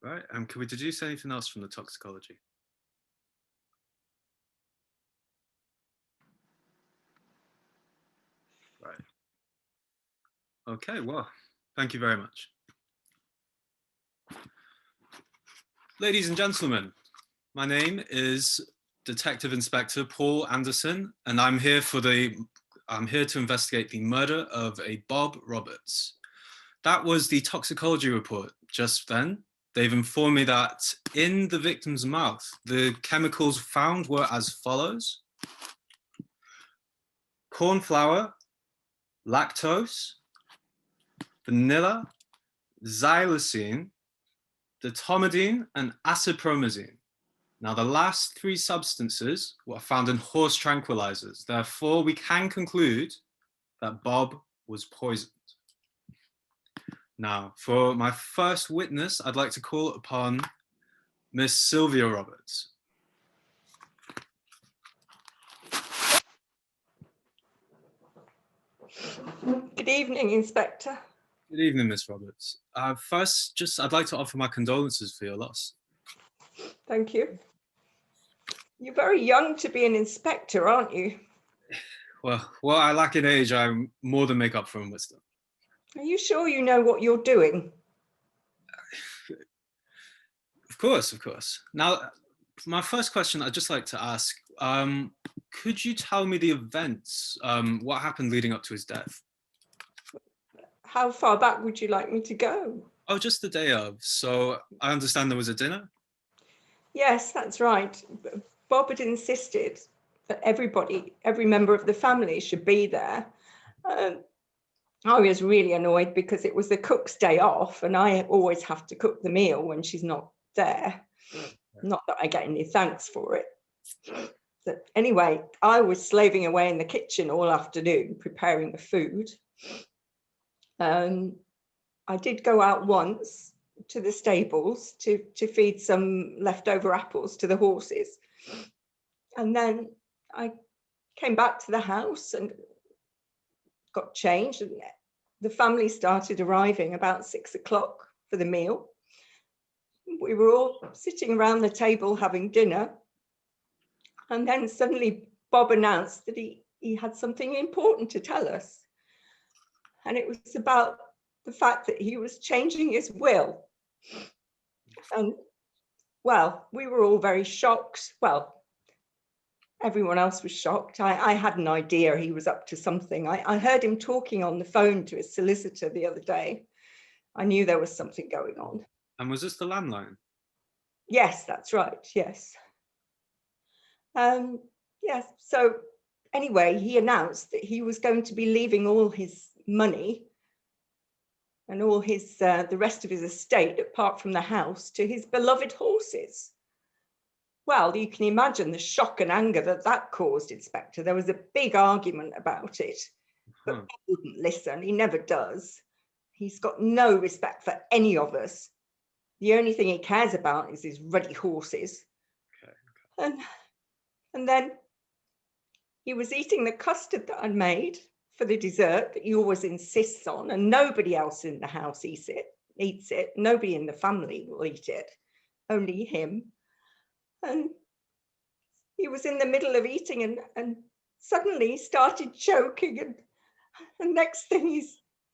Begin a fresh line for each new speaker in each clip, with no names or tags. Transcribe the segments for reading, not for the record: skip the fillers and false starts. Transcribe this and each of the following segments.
Right. Can we deduce anything else from the toxicology? Right. Okay, well, thank you very much. Ladies and gentlemen, my name is Detective Inspector Paul Anderson, and I'm here to investigate the murder of a Bob Roberts. That was the toxicology report just then. They've informed me that in the victim's mouth, the chemicals found were as follows: corn flour, lactose, vanilla, xylosine, ditomidine, and acepromazine. Now, the last three substances were found in horse tranquilizers. Therefore, we can conclude that Bob was poisoned. Now, for my first witness, I'd like to call upon Miss Sylvia Roberts.
Good evening, Inspector.
Good evening, Miss Roberts. First, I'd like to offer my condolences for your loss.
Thank you. You're very young to be an inspector, aren't you?
Well, I lack in age. I more than make up for in wisdom.
Are you sure you know what you're doing?
Of course. Now, my first question I'd just like to ask, could you tell me the events, what happened leading up to his death?
How far back would you like me to go?
Oh, just the day of. So I understand there was a dinner?
Yes, that's right. Bob had insisted that every member of the family should be there. I was really annoyed because it was the cook's day off and I always have to cook the meal when she's not there. Not that I get any thanks for it. But anyway, I was slaving away in the kitchen all afternoon preparing the food. I did go out once to the stables to feed some leftover apples to the horses. And then I came back to the house and got changed, and the family started arriving about 6 o'clock for the meal. We were all sitting around the table having dinner. And then suddenly Bob announced that he had something important to tell us. And it was about the fact that he was changing his will. And well, we were all very shocked. Well, everyone else was shocked. I had an idea he was up to something. I heard him talking on the phone to his solicitor the other day. I knew there was something going on.
And was this the landline?
Yes, that's right. Yes. Yes. So anyway, he announced that he was going to be leaving all his money and all his the rest of his estate, apart from the house, to his beloved horses. Well, you can imagine the shock and anger that caused, Inspector. There was a big argument about it, but Bob wouldn't listen. He never does. He's got no respect for any of us. The only thing he cares about is his ruddy horses. Okay. And then he was eating the custard that I'd made for the dessert that he always insists on, and nobody else in the house eats it. Nobody in the family will eat it, only him. And he was in the middle of eating and suddenly started choking, and next thing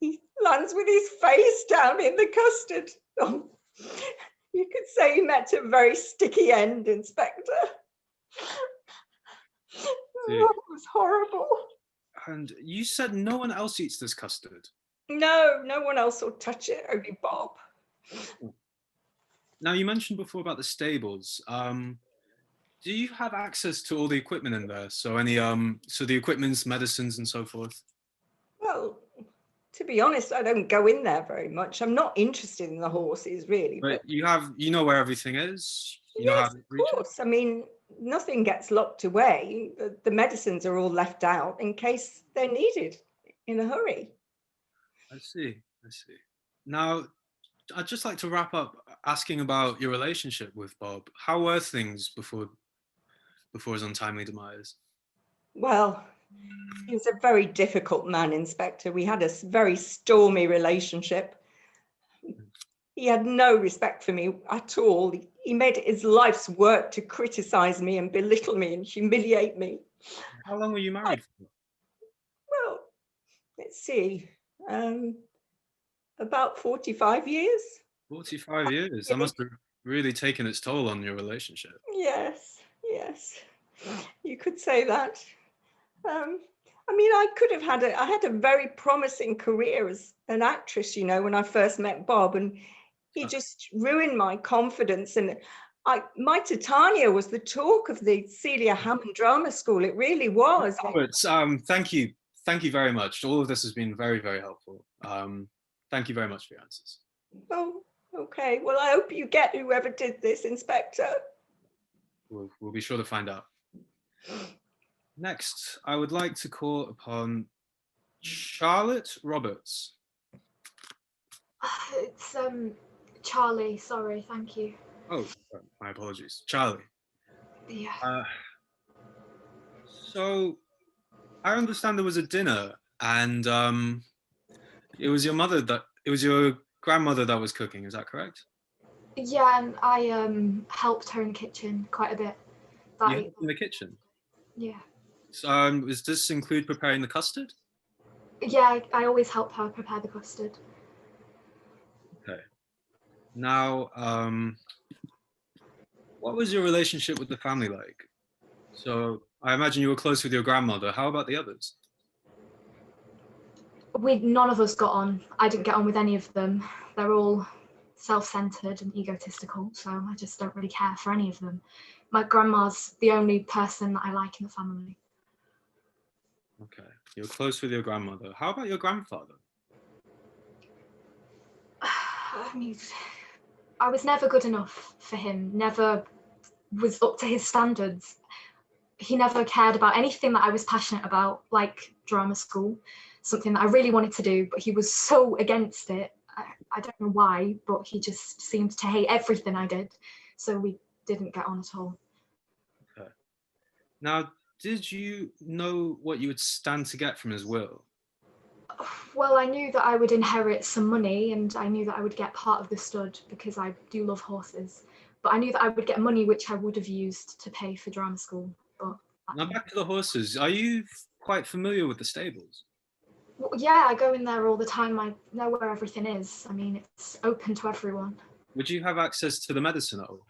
he lands with his face down in the custard. Oh, you could say he met a very sticky end, Inspector. Oh, it was horrible.
And you said no one else eats this custard?
No one else will touch it, only Bob.
Now, you mentioned before about the stables. Do you have access to all the equipment in there? So the equipment's medicines and so forth?
Well, to be honest, I don't go in there very much. I'm not interested in the horses, really.
But you know where everything is? You know
yes,
how to
of
reach
course. I mean, nothing gets locked away. The medicines are all left out in case they're needed in a hurry.
I see. Now, I'd just like to wrap up asking about your relationship with Bob. How were things before his untimely demise?
Well, he was a very difficult man, Inspector. We had a very stormy relationship. He had no respect for me at all. He made it his life's work to criticize me and belittle me and humiliate me.
How long were you married for?
Well, let's see, about 45 years.
45 years. That must have really taken its toll on your relationship.
Yes, yes, you could say that. I mean, I had a very promising career as an actress, you know, when I first met Bob, and he just ruined my confidence. And my Titania was the talk of the Celia Hammond Drama School. It really was.
Roberts, thank you. Thank you very much. All of this has been very, very helpful. Thank you very much for your answers.
Oh, okay. Well, I hope you get whoever did this, Inspector.
We'll be sure to find out. Next, I would like to call upon Charlotte Roberts.
It's Charlie, sorry, thank you.
Oh, my apologies. Charlie.
Yeah.
So I understand there was a dinner and it was your grandmother that was cooking, is that correct?
Yeah, and I helped her in the kitchen quite a bit.
In the kitchen?
Yeah.
So, does this include preparing the custard?
Yeah, I always help her prepare the custard.
Okay. Now, what was your relationship with the family like? So I imagine you were close with your grandmother. How about the others?
None of us got on. I didn't get on with any of them. They're all self-centered and egotistical, so I just don't really care for any of them. My grandma's the only person that I like in the family.
Okay, you're close with your grandmother. How about your grandfather?
I mean, I was never good enough for him, never was up to his standards. He never cared about anything that I was passionate about, like drama school, something that I really wanted to do, but he was so against it. I don't know why, but he just seemed to hate everything I did. So we didn't get on at all.
Okay. Now, did you know what you would stand to get from his will?
Well, I knew that I would inherit some money and I knew that I would get part of the stud because I do love horses. But I knew that I would get money which I would have used to pay for drama school. But
now back to the horses. Are you quite familiar with the stables?
Well, yeah, I go in there all the time. I know where everything is. I mean, it's open to everyone.
Would you have access to the medicine at all?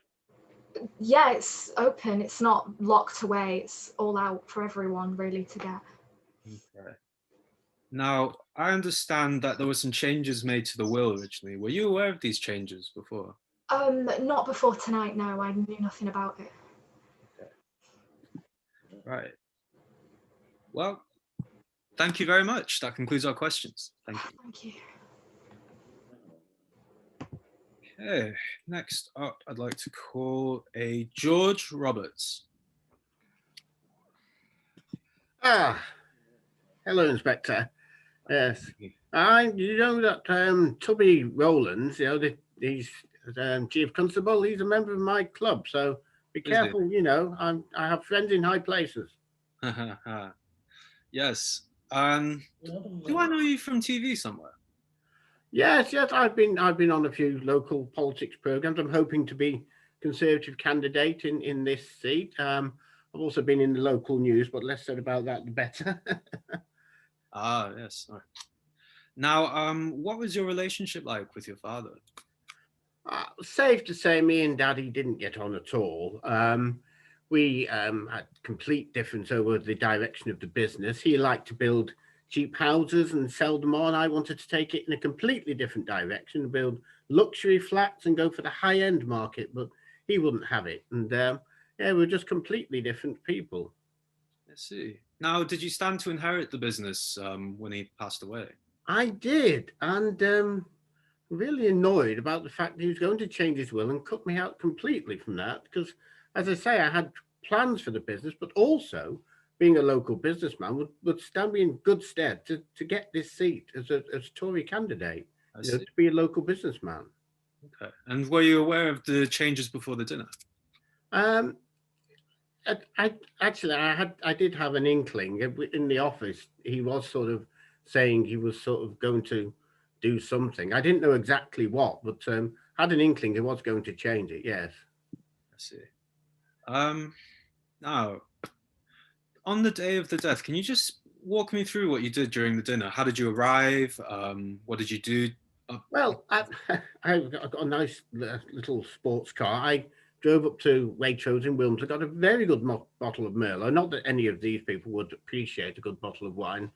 Yeah, it's open. It's not locked away. It's all out for everyone really to get.
Okay. Now, I understand that there were some changes made to the will originally. Were you aware of these changes before?
Not before tonight, no. I knew nothing about it.
Okay. Right. Well, thank you very much. That concludes our questions. Thank you.
Thank you.
Okay, next up, I'd like to call a George Roberts.
Hello, Inspector. Yes, you know that Tubby Rowlands, you know, he's Chief Constable. He's a member of my club, so be careful. You know, I have friends in high places.
Yes. Do I know you from TV somewhere?
Yes, I've been on a few local politics programs. I'm hoping to be Conservative candidate in this seat. I've also been in the local news, but less said about that, the better.
Yes. All right. Now, what was your relationship like with your father?
Safe to say, me and Daddy didn't get on at all. We had complete difference over the direction of the business. He liked to build cheap houses and sell them on. I wanted to take it in a completely different direction, build luxury flats and go for the high-end market, but he wouldn't have it. And yeah, we're just completely different people.
I see. Now, did you stand to inherit the business when he passed away?
I did, and really annoyed about the fact that he was going to change his will and cut me out completely from that, because, as I say, I had plans for the business, but also being a local businessman would stand me in good stead to get this seat as a Tory candidate, to be a local businessman.
Okay. And were you aware of the changes before the dinner?
I did have an inkling in the office. He was sort of saying he was sort of going to do something. I didn't know exactly what, but had an inkling he was going to change it. Yes.
I see. Now, on the day of the death, can you just walk me through what you did during the dinner? How did you arrive? What did you do?
Well, I got a nice little sports car. I drove up to Waitrose in Wilmslow, got a very good bottle of Merlot. Not that any of these people would appreciate a good bottle of wine.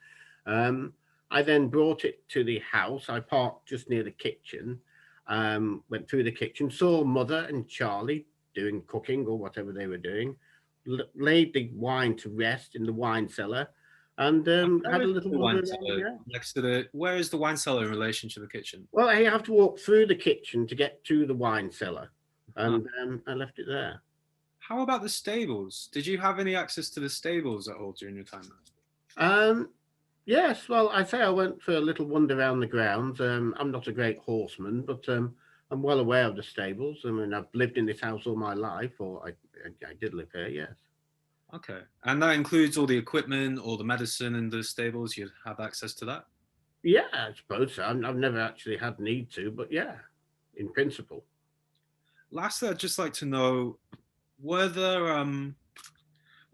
I then brought it to the house. I parked just near the kitchen, went through the kitchen, saw Mother and Charlie doing cooking or whatever they were doing, laid the wine to rest in the wine cellar, and had a little wander around.
Next to the, where is the wine cellar in relation to the kitchen?
Well, you have to walk through the kitchen to get to the wine cellar, and I left it there.
How about the stables? Did you have any access to the stables at all during your time there?
Yes, well, I say I went for a little wander around the grounds. I'm not a great horseman, but I'm well aware of the stables. I mean, I've lived in this house all my life, or I did live here, yes.
Okay, and that includes all the equipment, all the medicine in the stables. You have access to that?
Yeah, I suppose so. I've never actually had need to, but yeah, in principle.
Lastly, I'd just like to know, were there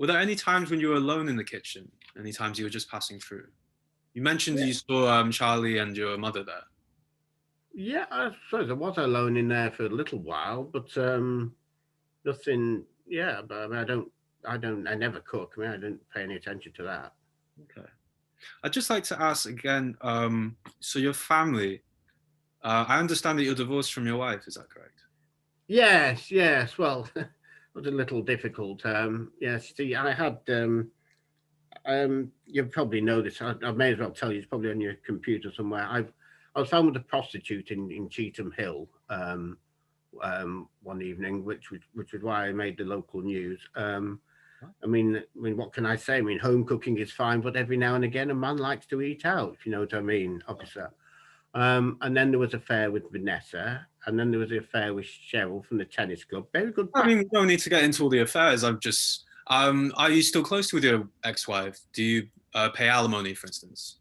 any times when you were alone in the kitchen? Any times you were just passing through? You mentioned you saw Charlie and your mother there.
Yeah, I suppose I was alone in there for a little while, but nothing. Yeah, but I mean, I never cook. I mean, I didn't pay any attention to that.
Okay. I'd just like to ask again, so your family, I understand that you're divorced from your wife, is that correct?
Yes, yes. Well, it was a little difficult. Yes, see, I had, you probably know this, I may as well tell you, it's probably on your computer somewhere. I was found with a prostitute in Cheetham Hill one evening, which was why I made the local news. I mean, what can I say? I mean, home cooking is fine, but every now and again, a man likes to eat out, if you know what I mean, officer. And then there was an affair with Vanessa, and then there was the affair with Cheryl from the tennis club. Very good.
I mean, we don't need to get into all the affairs. I'm just, are you still close with your ex-wife? Do you pay alimony, for instance?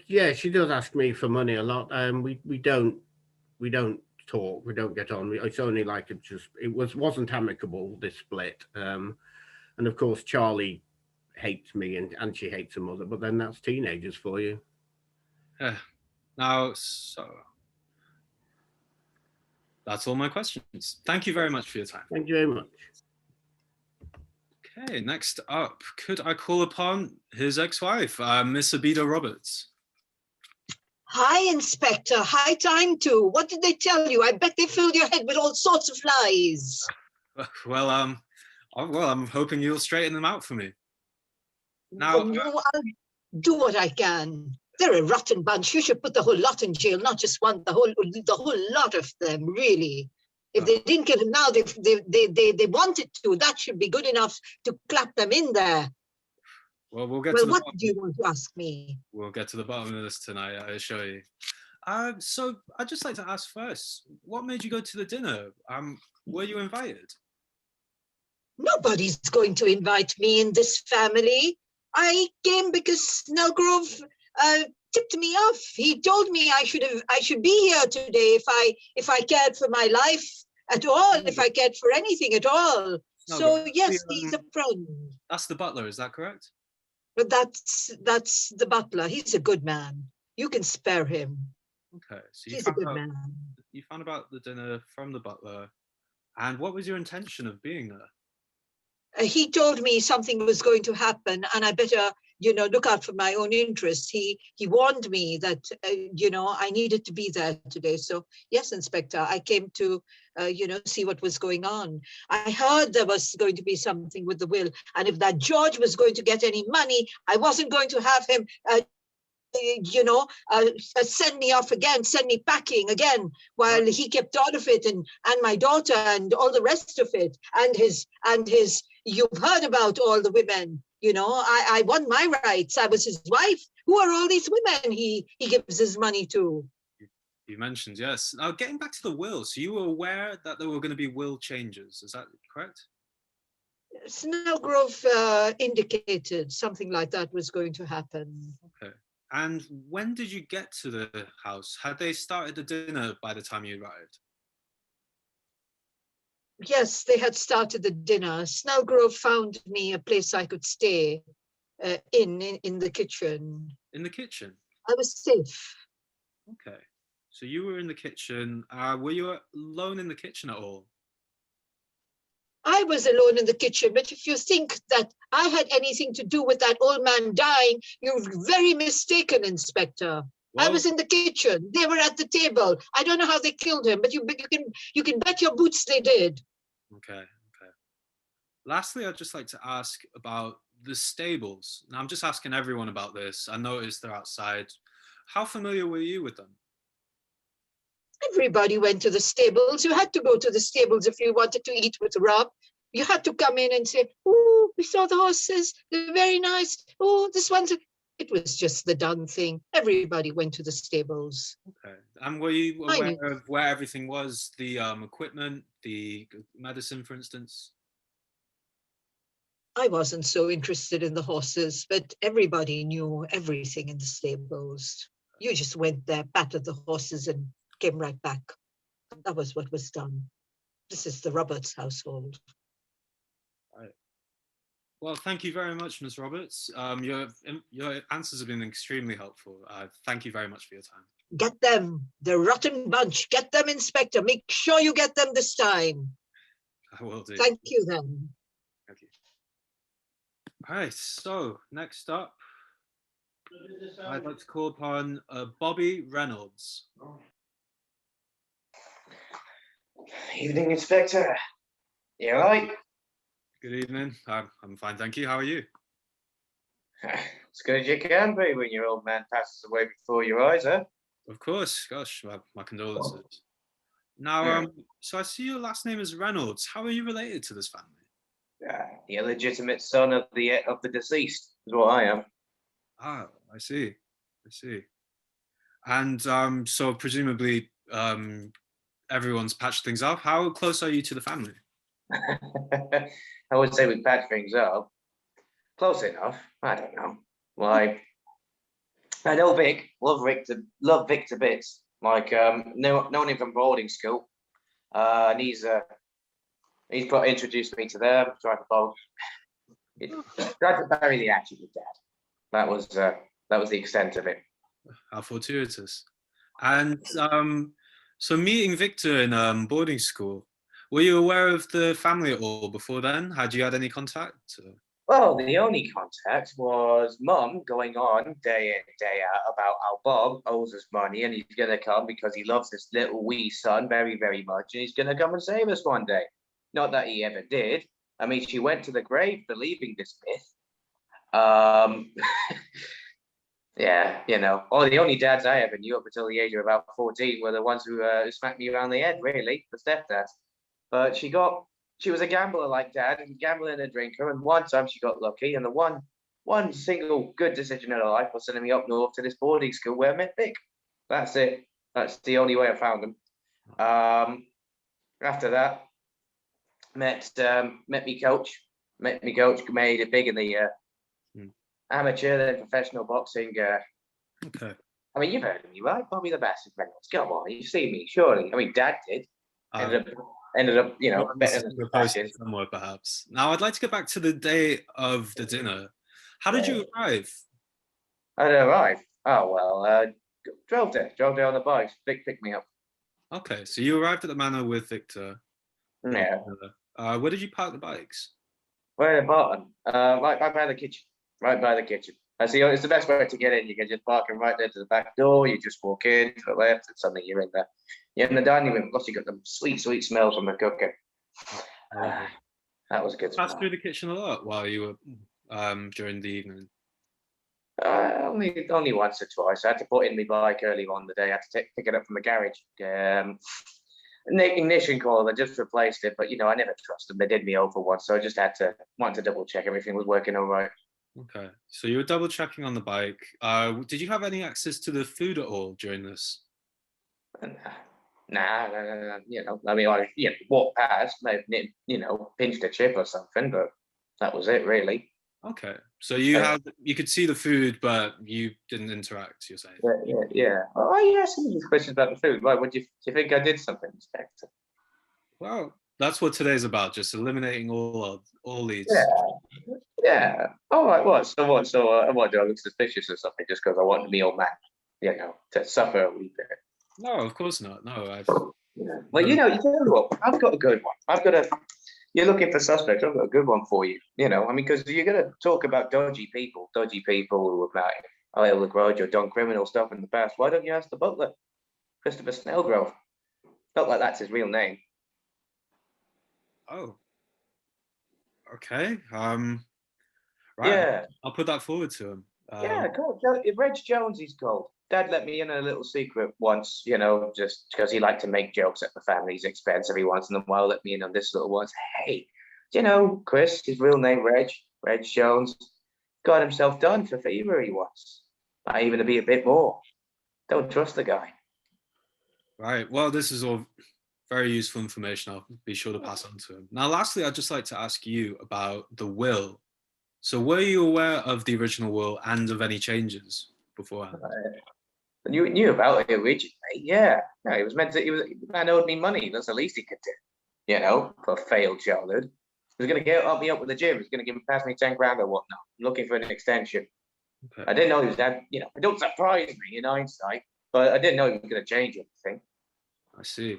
Yeah, she does ask me for money a lot. We don't talk. We don't get on. It's only like it wasn't amicable, this split. And of course, Charlie hates me and she hates her mother. But then that's teenagers for you.
Yeah. Now, so that's all my questions. Thank you very much for your time.
Thank you very much.
Okay, next up, could I call upon his ex-wife, Miss Abida Roberts?
Hi, Inspector. High time too. What did they tell you? I bet they filled your head with all sorts of lies.
Well, I'm hoping you'll straighten them out for me. Now,
I'll do what I can. They're a rotten bunch. You should put the whole lot in jail, not just one, the whole lot of them, really. If they didn't get it now, they wanted to. That should be good enough to clap them in there.
Well, we'll get to the
what
bottom.
do you want to ask me?
We'll get to the bottom of this tonight, I assure you. So I'd just like to ask first, what made you go to the dinner? Were you invited?
Nobody's going to invite me in this family. I came because Snellgrove tipped me off. He told me I should be here today if I cared for my life at all, if I cared for anything at all.
No,
so yes, he's a friend.
That's the butler, is that correct?
But that's the butler. He's a good man. You can spare him.
Okay, so
he's a good man.
You found about the dinner from the butler, and what was your intention of being there?
He told me something was going to happen, and I better, look out for my own interests. He warned me that, I needed to be there today. So yes, Inspector, I came to, see what was going on. I heard there was going to be something with the will, and if that George was going to get any money, I wasn't going to have him, send me off again, send me packing again, while he kept all of it, and my daughter and all the rest of it, and his. You've heard about all the women, I won my rights. I was his wife. Who are all these women he gives his money to?
You mentioned, yes. Now, getting back to the will, so you were aware that there were going to be will changes, is that correct?
Snellgrove indicated something like that was going to happen.
Okay. And when did you get to the house? Had they started the dinner by the time you arrived?
Yes, they had started the dinner. Snellgrove found me a place I could stay in the kitchen.
In the kitchen?
I was safe.
Okay. So you were in the kitchen. Were you alone in the kitchen at all?
I was alone in the kitchen, but if you think that I had anything to do with that old man dying, you're very mistaken, Inspector. I was in the kitchen. They were at the table. I don't know how they killed him, but you can bet your boots they did.
Okay. Lastly, I'd just like to ask about the stables. Now, I'm just asking everyone about this. I noticed they're outside. How familiar were you with them?
Everybody went to the stables. You had to go to the stables if you wanted to eat with Rob. You had to come in and say, "Oh, we saw the horses. They're very nice. Oh, this one's..." It was just the done thing. Everybody went to the stables.
Okay. And were you aware of where everything was? The equipment, the medicine, for instance?
I wasn't so interested in the horses, but everybody knew everything in the stables. You just went there, patted the horses, and came right back. That was what was done. This is the Roberts household.
Right. Well, thank you very much, Ms. Roberts. Your answers have been extremely helpful. Thank you very much for your time.
Get them, the rotten bunch. Get them, Inspector. Make sure you get them this time.
I will do.
Thank you, then.
Thank you. All right, so next up, I'd like to call upon Bobby Reynolds.
Evening, Inspector. You all right?
Good evening. I'm fine, thank you. How are you?
As good as you can be when your old man passes away before your eyes, huh?
Of course. Gosh, my condolences. Now, so I see your last name is Reynolds. How are you related to this family?
The illegitimate son of the deceased is what I am.
Ah, I see. And so presumably everyone's patched things up. How close are you to the family?
I would say we patched things up. Close enough. I don't know. Why? I know Vic. Love Vic to bits. Like known him from boarding school. And he's introduced me to them. Tried to bury the hatchet with Dad. That was the extent of it.
How fortuitous. And so meeting Victor in boarding school, were you aware of the family at all before then? Had you had any contact?
Well, the only contact was Mum going on day in, day out about how Bob owes us money and he's going to come because he loves this little wee son very, very much and he's going to come and save us one day. Not that he ever did. I mean, she went to the grave believing this myth. Yeah, you know, the only dads I ever knew up until the age of about 14 were the ones who smacked me around the head, really, the stepdads. But she was a gambler like Dad, and gambling and a drinker, and one time she got lucky, and the one single good decision in her life was sending me up north to this boarding school where I met Vic. That's it. That's the only way I found him. After that, met me coach, made it big in the amateur, then professional boxing.
Okay.
I mean, you've heard of me, right? Bobby the Bastard Reynolds. Come on, you've seen me, surely. I mean, Dad did. Ended up, you know, better than the fashion.
Somewhere, perhaps. Now, I'd like to get back to the day of the dinner. How did you arrive?
I didn't arrive. Oh, well, drove there on the bike. Vic picked me up.
Okay, so you arrived at the manor with Victor.
Yeah.
Where did you park the bikes?
Right at the bottom. Right by the kitchen. Right by the kitchen. I see. It's the best way to get in. You can just park them right there to the back door. You just walk in to the left, and suddenly you're in there. You're in the dining room. Plus, you got the sweet, sweet smells from the cooking. That was a good.
Passed through the kitchen a lot while you were during the evening.
Only once or twice. I had to put in my bike early on the day. I had to pick it up from the garage. Ignition coil. I just replaced it, but you know I never trust them. They did me over once, so I just wanted to double check everything was working all right.
Okay, so you were double checking on the bike. Did you have any access to the food at all during this?
Nah. You know, I mean, I walked past, you know, pinched a chip or something, but that was it, really.
Okay, so you could see the food, but you didn't interact. You're saying?
Yeah. Oh, you asked me these questions about the food. Why? Do you think I did something, Inspector?
Well, that's what today's about, just eliminating all these.
Yeah. All right. What? So what? So what? Do I look suspicious or something just because I want the old man, to suffer a wee bit?
No, of course not. No,
Well, you tell me what, I've got a good one. You're looking for suspects. I've got a good one for you. I mean, because you're going to talk about dodgy people who have held a grudge or done criminal stuff in the past. Why don't you ask the butler, Christopher Snellgrove? Not like that's his real name.
Oh, okay. Right.
Yeah.
I'll put that forward to him.
Yeah, cool. Reg Jones, he's called. Dad let me in a little secret once, just because he liked to make jokes at the family's expense every once in a while. Let me in on this little one. Hey, Chris, his real name, Reg Jones, got himself done for thievery once. Might even be a bit more. Don't trust the guy.
Right. Well, this is all very useful information. I'll be sure to pass on to him. Now, lastly, I'd just like to ask you about the will. So were you aware of the original will and of any changes beforehand?
And you knew about it originally, yeah. No, the man owed me money. That's the least he could do, for a failed childhood. He was going to help me up with the gym. He was going to pass me 10 grand or whatnot. I'm looking for an extension. Okay. I didn't know he was that, it don't surprise me in hindsight, but I didn't know he was going to change anything.
I see.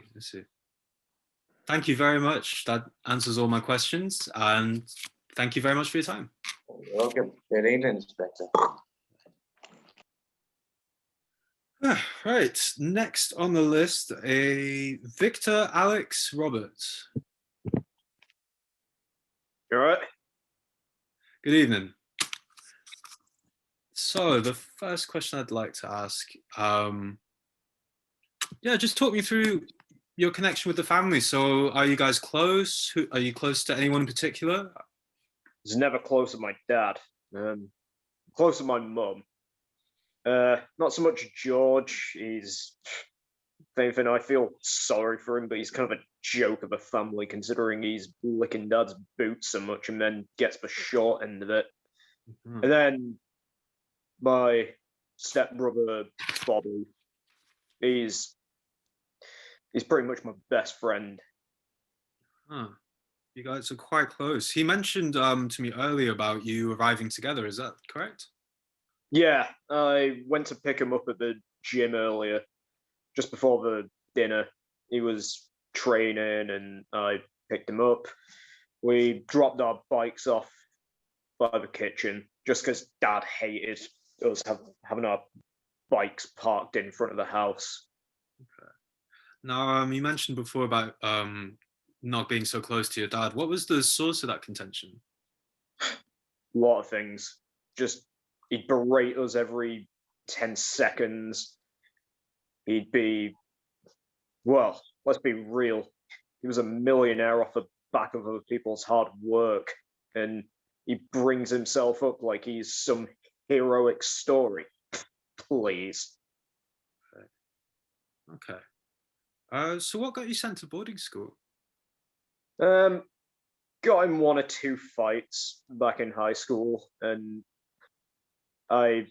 Thank you very much. That answers all my questions. And thank you very much for your time.
You're welcome. Good evening, Inspector.
Right, next on the list, a Victor Alex Roberts.
You all right?
Good evening. So the first question I'd like to ask, just talk me through your connection with the family. So are you guys close? Are you close to anyone in particular?
I was never close with my dad. Close with my mum. Not so much George. He's, if anything, I feel sorry for him, but he's kind of a joke of a family considering he's licking dad's boots so much and then gets the short end of it. Mm-hmm. And then my stepbrother, Bobby, he's pretty much my best friend.
Huh. You guys are quite close. He mentioned to me earlier about you arriving together. Is that correct?
Yeah, I went to pick him up at the gym earlier, just before the dinner. He was training and I picked him up. We dropped our bikes off by the kitchen just because Dad hated us having our bikes parked in front of the house.
Okay. Now, you mentioned before about not being so close to your dad. What was the source of that contention?
A lot of things. Just he'd berate us every 10 seconds. He'd be, well, let's be real. He was a millionaire off the back of other people's hard work. And he brings himself up like he's some heroic story. Please.
Okay. So what got you sent to boarding school?
Got in 1 or 2 fights back in high school, and my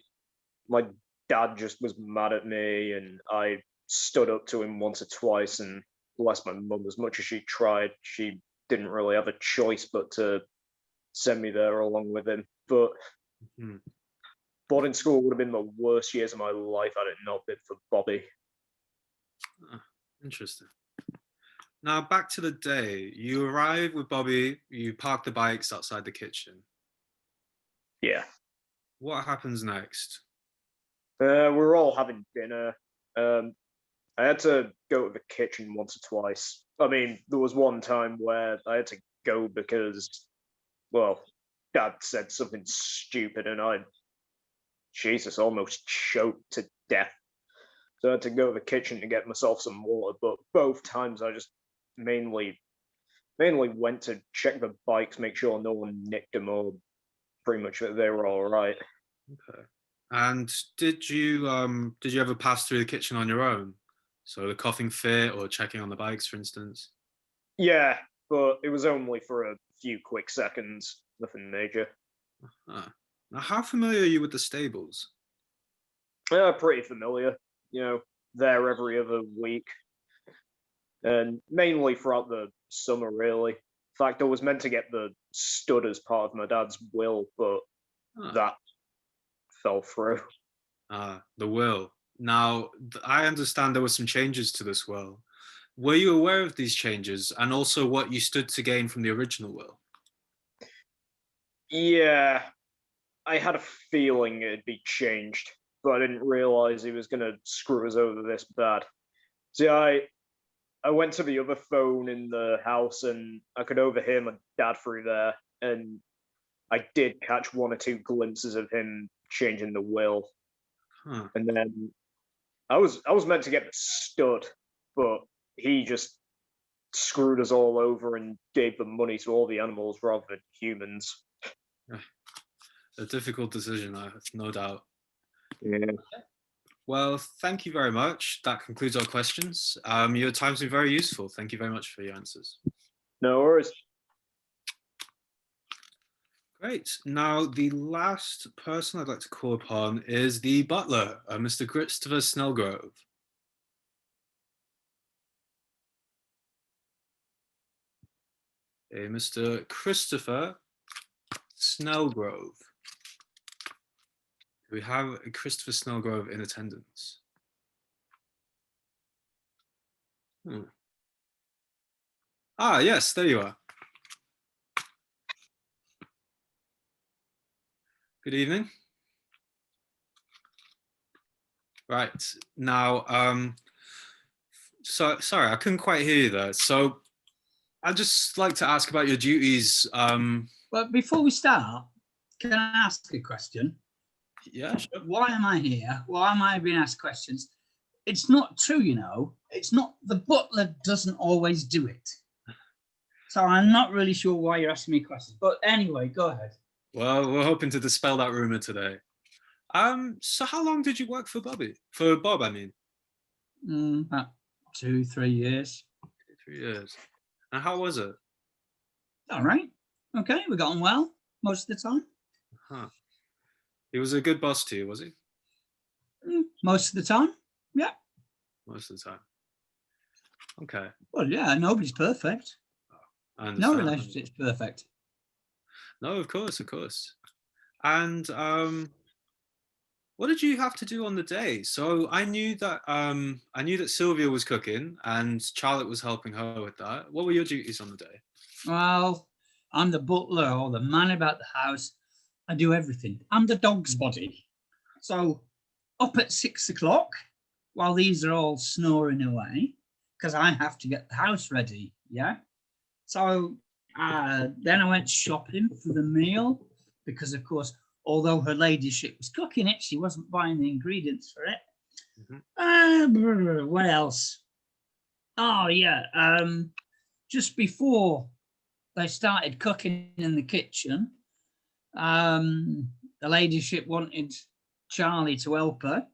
dad just was mad at me, and I stood up to him once or twice, and bless my mum, as much as she tried, she didn't really have a choice but to send me there along with him. But boarding school would have been the worst years of my life had it not been for Bobby.
Interesting. Now back to the day. You arrive with Bobby, you park the bikes outside the kitchen.
Yeah.
What happens next?
We're all having dinner. I had to go to the kitchen once or twice. I mean, there was one time where I had to go because, well, Dad said something stupid and I, almost choked to death. So I had to go to the kitchen to get myself some water, but both times I just mainly went to check the bikes, make sure no one nicked them or pretty much that they were all right.
Okay. And did you ever pass through the kitchen on your own? So the coughing fit or checking on the bikes, for instance?
Yeah, but it was only for a few quick seconds, nothing major.
Now, how familiar are you with the stables?
Pretty familiar. There every other week. and mainly throughout the summer, really. In fact, I was meant to get the stud as part of my dad's will, but
Huh.
that fell through.
The will. Now, I understand there were some changes to this will. Were you aware of these changes and also what you stood to gain from the original will?
Yeah, I had a feeling it'd be changed, but I didn't realize he was going to screw us over this bad. See, I went to the other phone in the house and I could overhear my dad through there, and I did catch one or two glimpses of him changing the will.
Huh.
And then I was meant to get the stud, but he just screwed us all over and gave the money to all the animals rather than humans.
A difficult decision, I have no doubt.
Yeah.
Well, thank you very much. That concludes our questions. Your time's been very useful. Thank you very much for your answers.
No worries.
Great. Now, the last person I'd like to call upon is the butler, Mr. Christopher Snellgrove. Mr. Christopher Snellgrove. We have Christopher Snellgrove in attendance. Ah, yes, there you are. Good evening. Right, now, so sorry, I couldn't quite hear you there. So I'd just like to ask about your duties.
Well, before we start, can I ask a question?
Yeah, sure.
Why am I here? Why am I being asked questions? It's not true, you know. It's not, the butler doesn't always do it. So I'm not really sure why you're asking me questions. But anyway, go ahead.
Well, we're hoping to dispel that rumor today. So how long did you work for Bobby? For Bob, I mean.
About 2-3 years.
3 years. And how was it?
All right. Okay, we got on well most of the time.
Huh. He was a good boss to you, was he?
Most of the time, yeah.
Most of the time. Okay.
Well, yeah, nobody's perfect.
I
No
understand.
relationship's perfect.
No, of course, of course. And what did you have to do on the day? So I knew that Sylvia was cooking and Charlotte was helping her with that. What were your duties on the day?
Well, I'm the butler or the man about the house. I do everything. I'm the dog's body. So up at 6 o'clock, while these are all snoring away, because I have to get the house ready, yeah? So then I went shopping for the meal, because of course, although her ladyship was cooking it, she wasn't buying the ingredients for it. What else? Oh, yeah. Just before they started cooking in the kitchen, the ladyship wanted Charlie to help her.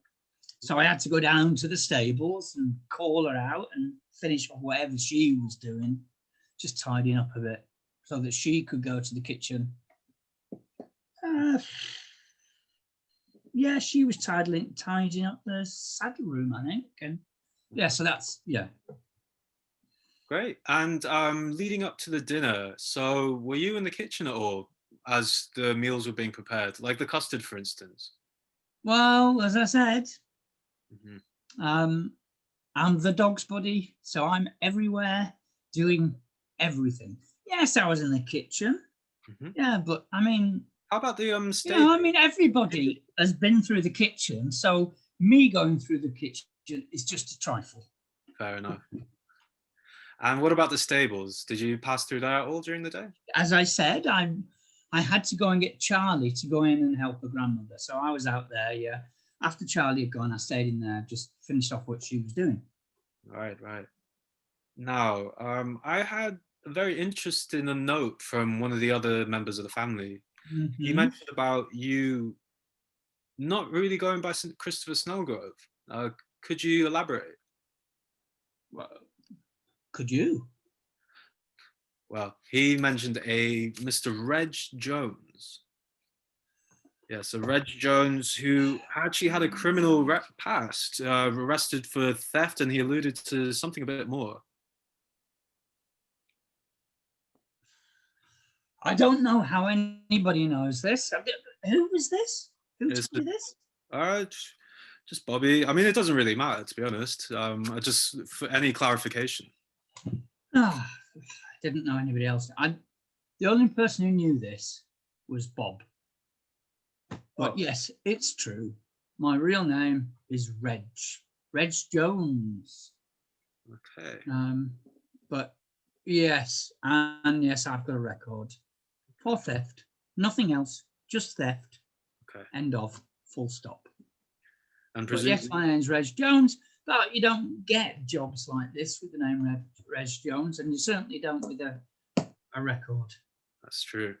So I had to go down to the stables and call her out and finish off whatever she was doing, just tidying up a bit so that she could go to the kitchen. Yeah, she was tidying up the saddle room, I think. And yeah, so that's, yeah.
Great. And leading up to the dinner, so were you in the kitchen at all as the meals were being prepared, like the custard, for instance?
Well, as I said,
Mm-hmm.
I'm the dog's body, so I'm everywhere doing everything. Yes, I was in the kitchen.
Mm-hmm.
Yeah, but I mean,
how about the steak?
You know, I mean, everybody has been through the kitchen, so me going through the kitchen is just a trifle.
Fair enough. And what about the stables? Did you pass through that at all during the day?
As I said, I had to go and get Charlie to go in and help her grandmother. So I was out there, yeah. After Charlie had gone, I stayed in there, just finished off what she was doing.
Right. Now, I had a very interesting note from one of the other members of the family.
Mm-hmm.
He mentioned about you not really going by Christopher Snellgrove. Could you elaborate?
Well, could you?
Well, he mentioned a Mr. Reg Jones. Yeah, so Reg Jones, who actually had a criminal past, arrested for theft, and he alluded to something a bit more.
I don't know how anybody knows this. Who was this? Who
It's
told you this?
just Bobby. I mean, it doesn't really matter, to be honest. I just, for any clarification.
Ah, I didn't know anybody else. The only person who knew this was Bob. But
Oh.
yes, it's true. My real name is Reg Jones.
Okay.
But yes, and yes, I've got a record for theft. Nothing else, just theft.
Okay.
End of. Full stop.
And
But yes, my name's Reg Jones. But you don't get jobs like this with the name Reg Jones, and you certainly don't with a record.
That's true.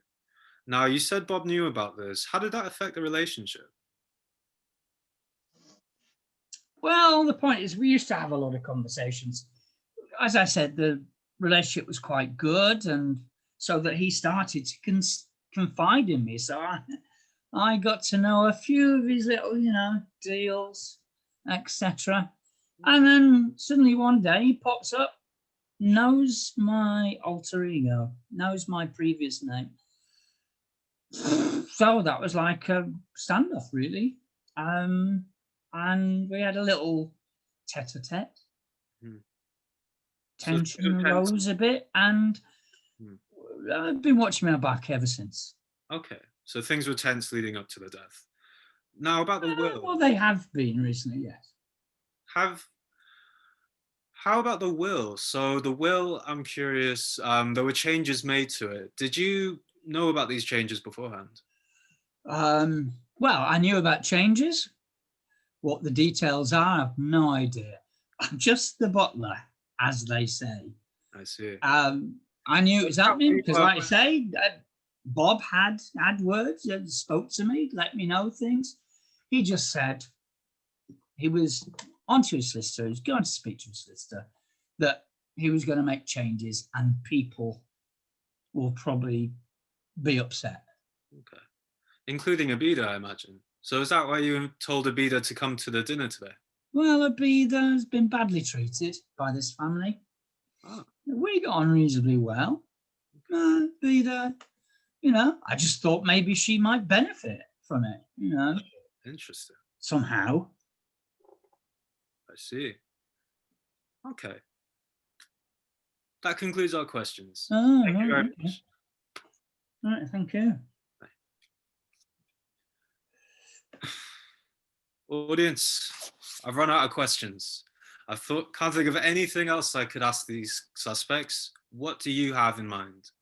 Now, you said Bob knew about this. How did that affect the relationship?
Well, the point is, we used to have a lot of conversations. As I said, the relationship was quite good, and so that he started to confide in me. So I got to know a few of his little, deals, etc. And then suddenly one day he pops up, knows my alter ego, knows my previous name. So that was like a standoff, really. And we had a little tete-a-tete. Tension rose a bit, and I've been watching my back ever since.
Okay, so things were tense leading up to the death. Now, about the will.
Well, they have been recently, yes.
How about the will? So the will, I'm curious, there were changes made to it. Did you know about these changes beforehand?
Well, I knew about changes. What the details are, I've no idea. I'm just the butler, as they say.
I see.
I knew it was happening because, like I say, Bob had words and spoke to me, let me know things. He just said he was onto his solicitor, he was going to speak to his solicitor, that he was going to make changes and people will probably be upset.
Okay. Including Abida, I imagine. So is that why you told Abida to come to the dinner today?
Well, Abida has been badly treated by this family.
Oh.
We got on reasonably well. Abida, I just thought maybe she might benefit from it,
Interesting.
somehow.
I see. Okay. That concludes our questions.
Oh,
Thank you very
okay.
much.
All right, thank you.
Audience, I've run out of questions. Can't think of anything else I could ask these suspects. What do you have in mind?